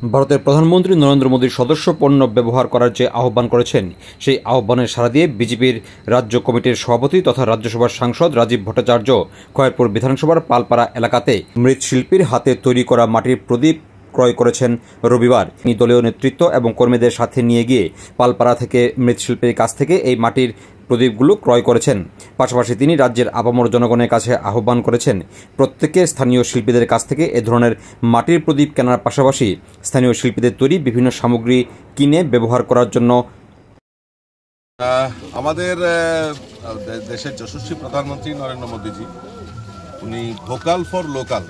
ভারতের প্রধানমন্ত্রী নরেন্দ্র মোদীর সদস্য পণ্য ব্যবহার করার যে আহ্বান করেছেন, সেই আহ্বানের সাড়া দিয়ে বিজেপির রাজ্য কমিটির সভাপতি তথা রাজ্যসভার সাংসদ রাজীব ভট্টাচার্য খয়েরপুর বিধানসভার পালপাড়া এলাকাতে মৃৎশিল্পীর হাতে তৈরি করা মাটির প্রদীপ ক্রয় করেছেন রবিবার। তিনি দলীয় নেতৃত্ব এবং কর্মীদের সাথে নিয়ে গিয়ে পালপাড়া থেকে মৃৎশিল্পীর কাছ থেকে এই মাটির প্রদীপগুলো ক্রয় করেছেন। পাশাপাশি তিনি রাজ্যের আপামর জনগণের কাছে আহ্বান করেছেন প্রত্যেকে স্থানীয় শিল্পীদের কাছ থেকে এ ধরনের মাটির প্রদীপ কেনার পাশাপাশি স্থানীয় শিল্পীদের তৈরি বিভিন্ন সামগ্রী কিনে ব্যবহার করার জন্য। আমাদের দেশের যশস্বী প্রধানমন্ত্রী নরেন্দ্র মোদীজি উনি ভোকাল ফর লোকাল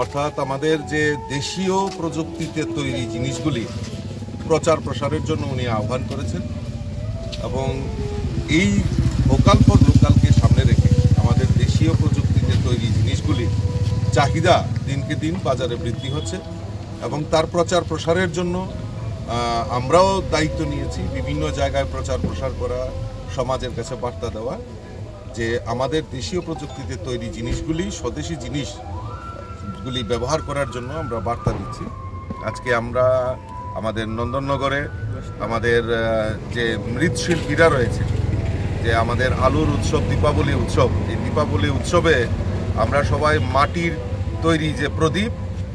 অর্থাৎ আমাদের যে দেশীয় প্রযুক্তিতে তৈরি জিনিসগুলি প্রচার প্রসারের জন্য উনি আহ্বান করেছেন এবং এই ভোকাল ফর লোকালকে সামনে রেখে আমাদের দেশীয় প্রযুক্তিতে তৈরি জিনিসগুলির চাহিদা দিনকে দিন বাজারে বৃদ্ধি হচ্ছে এবং তার প্রচার প্রসারের জন্য আমরাও দায়িত্ব নিয়েছি বিভিন্ন জায়গায় প্রচার প্রসার করা, সমাজের কাছে বার্তা দেওয়া যে আমাদের দেশীয় প্রযুক্তিতে তৈরি জিনিসগুলি স্বদেশি জিনিসগুলি ব্যবহার করার জন্য আমরা বার্তা দিচ্ছি। আজকে আমরা আমাদের নন্দননগরে আমাদের যে মৃৎশিল্পীরা রয়েছে, যে আমাদের আলুর উৎসব দীপাবলি উৎসব, এই দীপাবলি উৎসবে আমরা সবাই মাটির তৈরি যে প্রদীপ,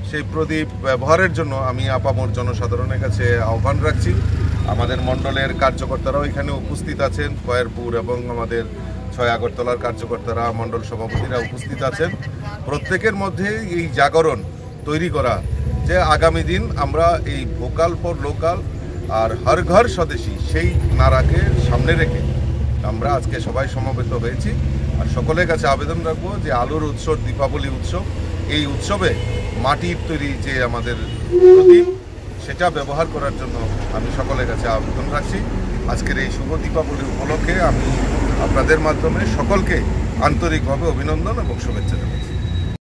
সেই প্রদীপ ব্যবহারের জন্য আমি আপামর জনসাধারণের কাছে আহ্বান রাখছি। আমাদের মণ্ডলের কার্যকর্তারাও এখানে উপস্থিত আছেন, খয়েরপুর এবং আমাদের ৬ আগরতলার কার্যকর্তারা, মণ্ডল সভাপতিরা উপস্থিত আছেন। প্রত্যেকের মধ্যে এই জাগরণ তৈরি করা যে আগামী দিন আমরা এই ভোকাল ফর লোকাল আর হর ঘর স্বদেশী সেই নারাকে সামনে রেখে আমরা আজকে সবাই সমবেত হয়েছি। আর সকলের কাছে আবেদন রাখবো যে আলুর উৎসব দীপাবলি উৎসব, এই উৎসবে মাটির তৈরি যে আমাদের প্রদীপ সেটা ব্যবহার করার জন্য আমি সকলের কাছে আবেদন রাখছি। আজকের এই শুভ দীপাবলি উপলক্ষে আমি আপনাদের মাধ্যমে সকলকে আন্তরিকভাবে অভিনন্দন এবং শুভেচ্ছা জানাচ্ছি।